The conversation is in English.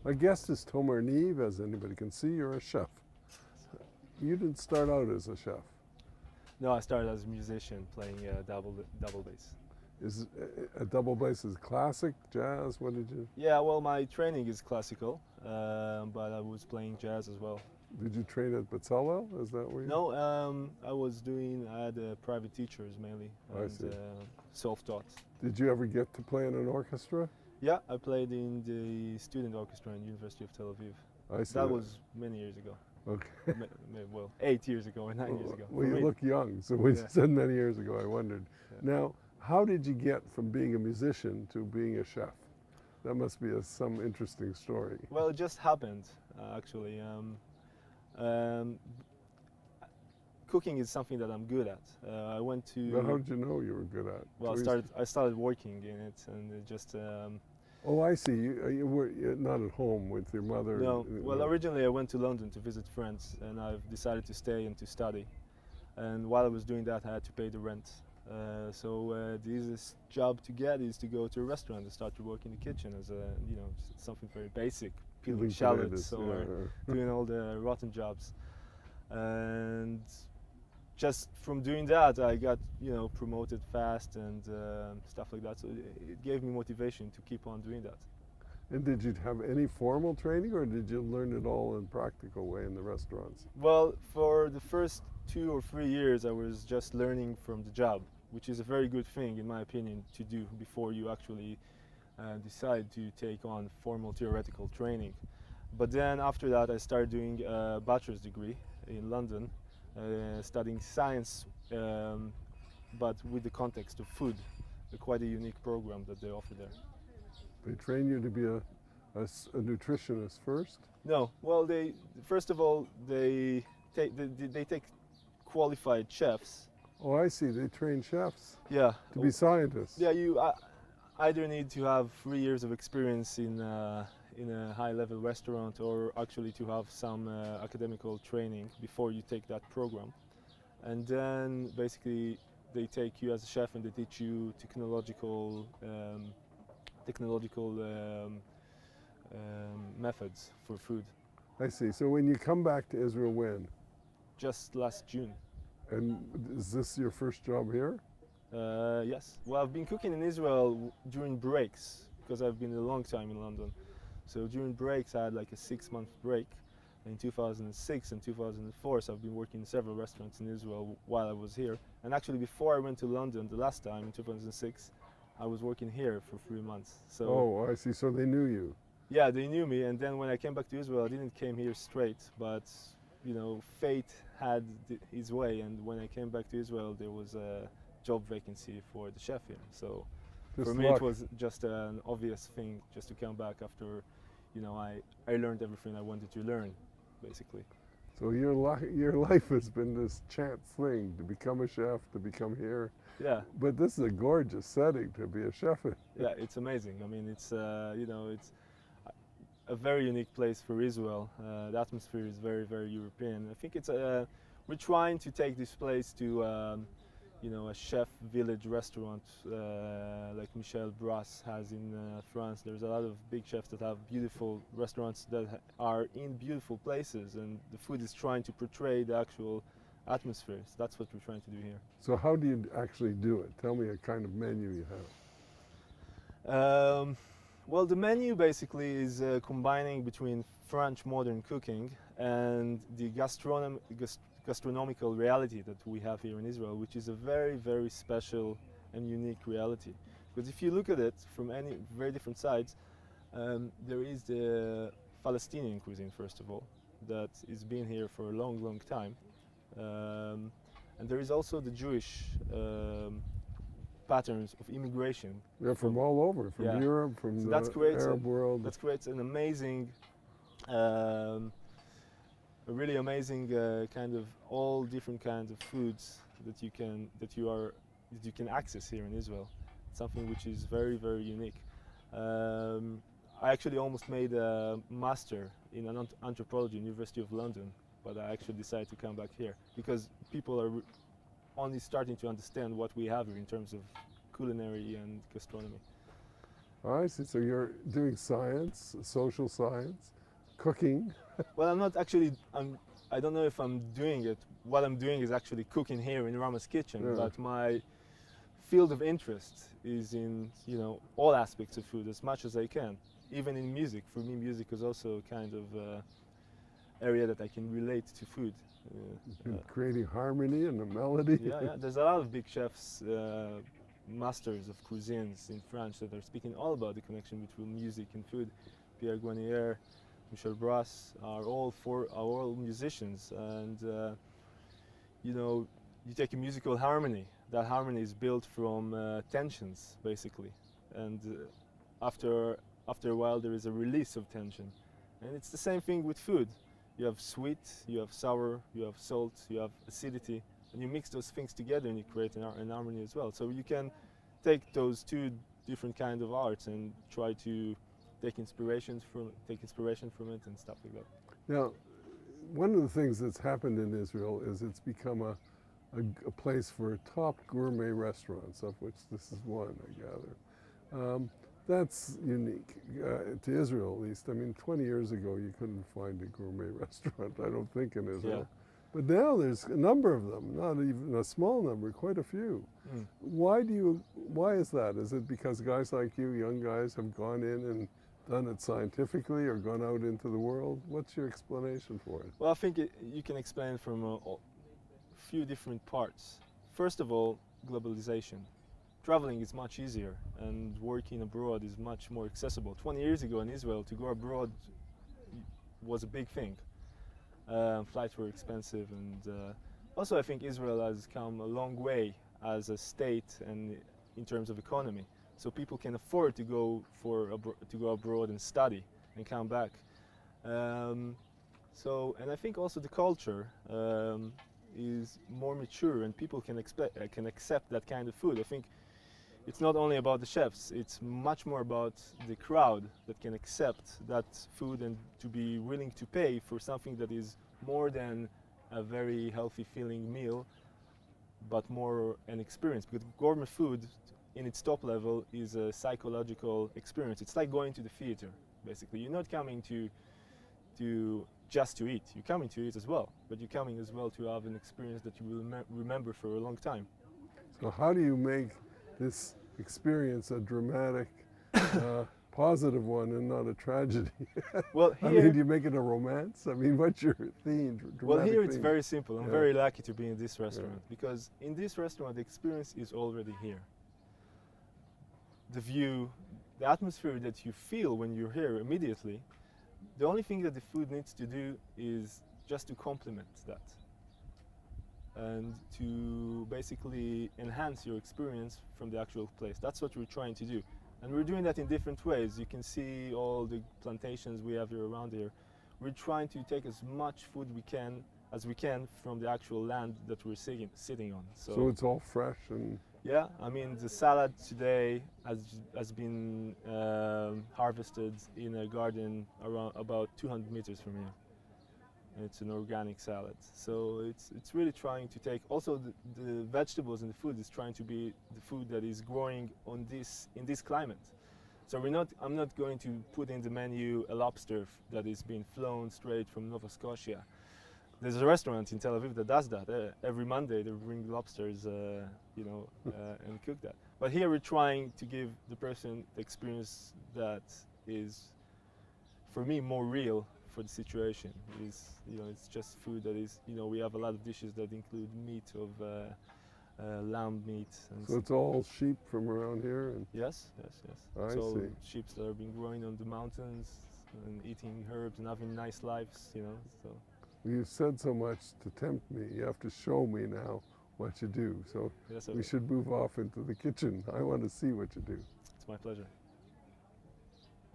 My guest is Tomer Neve. As anybody can see, you're a chef. You didn't start out as a chef. No, I started as a musician playing double bass. Is a double bass is classic, jazz? What did you? Yeah, well, my training is classical, but I was playing jazz as well. Did you train at Bezalel? Is that where you? No, I had private teachers mainly, I see. self-taught. Did you ever get to play in an orchestra? Yeah, I played in the student orchestra in University of Tel Aviv. I see. That was many years ago. Okay. Well, 8 years ago or 9 years ago. Well, you look young, so when you said many years ago, I wondered. Yeah. Now, how did you get from being a musician to being a chef? That must be some interesting story. Well, it just happened, actually. Cooking is something that I'm good at. I went to. But how did you know you were good at? Well, I started working in it, and it just. Oh, I see. You were not at home with your mother. No. Well, originally I went to London to visit friends, and I've decided to stay and to study. And while I was doing that, I had to pay the rent. So the easiest job to get is to go to a restaurant and start to work in the kitchen as a, something very basic, peeling shallots or doing all the rotten jobs. And just from doing that, I got promoted fast and stuff like that. So it gave me motivation to keep on doing that. And did you have any formal training, or did you learn it all in practical way in the restaurants? Well, for the first 2 or 3 years, I was just learning from the job, which is a very good thing, in my opinion, to do before you actually decide to take on formal theoretical training. But then after that, I started doing a bachelor's degree in London, studying science, but with the context of food. Quite a unique program that they offer there. They train you to be a nutritionist first? No, well, first of all, they take qualified chefs. Oh, I see. They train chefs. Yeah. To be scientists. Yeah, you either need to have 3 years of experience in a high-level restaurant, or actually to have some academical training before you take that program. And then basically they take you as a chef and they teach you technological methods for food. I see. So when you come back to Israel, when? Just last June. And is this your first job here? Yes. Well, I've been cooking in Israel during breaks because I've been a long time in London. So during breaks, I had like a 6-month break in 2006 and 2004. So I've been working in several restaurants in Israel while I was here. And actually, before I went to London the last time in 2006, I was working here for 3 months. So. Oh, I see. So they knew you. Yeah, they knew me. And then when I came back to Israel, I didn't came here straight, but fate had his way. And when I came back to Israel, there was a job vacancy for the chef here. So for me, it was just an obvious thing just to come back after, I learned everything I wanted to learn, basically. So your life has been this chance thing to become a chef, to become here. Yeah. But this is a gorgeous setting to be a chef in. Yeah, it's amazing. I mean, it's it's a very unique place for Israel. The atmosphere is very, very European. I think it's we're trying to take this place to a chef village restaurant like Michel Brass has in France. There's a lot of big chefs that have beautiful restaurants that are in beautiful places, and the food is trying to portray the actual atmosphere. So that's what we're trying to do here. So how do you actually do it? Tell me a kind of menu you have. Well, the menu basically is combining between French modern cooking and the gastronomical reality that we have here in Israel, which is a very, very special and unique reality. Because if you look at it from any very different sides, there is the Palestinian cuisine, first of all, that is been here for a long, long time. And there is also the Jewish patterns of immigration. Yeah, from all over, from Europe, from the Arab world. That creates an amazing, a really amazing kind of all different kinds of foods that you can access here in Israel. Something which is very, very unique. I actually almost made a master in anthropology, University of London, but I actually decided to come back here because people are only starting to understand what we have here in terms of culinary and gastronomy. I see. So you're doing science, social science, cooking. Well, I'm not actually. I don't know if I'm doing it. What I'm doing is actually cooking here in Rama's kitchen. Yeah. But my field of interest is in all aspects of food as much as I can. Even in music. For me, music is also kind of area that I can relate to food. Creating harmony and a melody. Yeah. There's a lot of big chefs, masters of cuisines in France that are speaking all about the connection between music and food. Pierre Guanier, Michel Brass are all musicians, and you take a musical harmony. That harmony is built from tensions, basically, and after a while there is a release of tension, and it's the same thing with food. You have sweet, you have sour, you have salt, you have acidity, and you mix those things together and you create an harmony as well. So you can take those two different kind of arts and try to take inspiration from it and stuff like that. Now, one of the things that's happened in Israel is it's become a place for top gourmet restaurants, of which this is one, I gather. That's unique to Israel, at least. I mean, 20 years ago, you couldn't find a gourmet restaurant, I don't think, in Israel. Yeah. But now there's a number of them, not even a small number, quite a few. Mm. Why is that? Is it because guys like you, young guys, have gone in and done it scientifically or gone out into the world? What's your explanation for it? Well, I think you can explain it from a few different parts. First of all, globalization. Traveling is much easier and working abroad is much more accessible. 20 years ago in Israel, to go abroad was a big thing. Flights were expensive, and also I think Israel has come a long way as a state and in terms of economy. So people can afford to go abroad and study and come back. And I think also the culture is more mature, and people can accept that kind of food. I think it's not only about the chefs, it's much more about the crowd that can accept that food and to be willing to pay for something that is more than a very healthy feeling meal, but more an experience. Because gourmet food in its top level is a psychological experience. It's like going to the theater, basically. You're not coming to just to eat. You're coming to eat as well, but you're coming as well to have an experience that you will remember for a long time. So how do you make this experience a dramatic, positive one and not a tragedy? Well, here, I mean, do you make it a romance? I mean, what's your theme? Well, here it's theme? very simple. I'm very lucky to be in this restaurant because in this restaurant the experience is already here. The view, the atmosphere that you feel when you're here immediately, the only thing that the food needs to do is just to complement that and to basically enhance your experience from the actual place. That's what we're trying to do. And we're doing that in different ways. You can see all the plantations we have here around here. We're trying to take as much food as we can from the actual land that we're sitting on. So it's all fresh and... Yeah, I mean the salad today has been harvested in a garden around about 200 meters from here. It's an organic salad, so it's really trying to take also the vegetables and the food is trying to be the food that is growing in this climate. So I'm not going to put in the menu a lobster that is being flown straight from Nova Scotia. There's a restaurant in Tel Aviv that does that. Every Monday they bring lobsters, and cook that. But here we're trying to give the person the experience that is, for me, more real for the situation. It's just food that is, we have a lot of dishes that include meat of lamb meat. And so it's all sheep from around here? And yes. I so see. Sheep that are being growing on the mountains and eating herbs and having nice lives, so. You said so much to tempt me. You have to show me now what you do. So Yes, we should move off into the kitchen. I want to see what you do. It's my pleasure.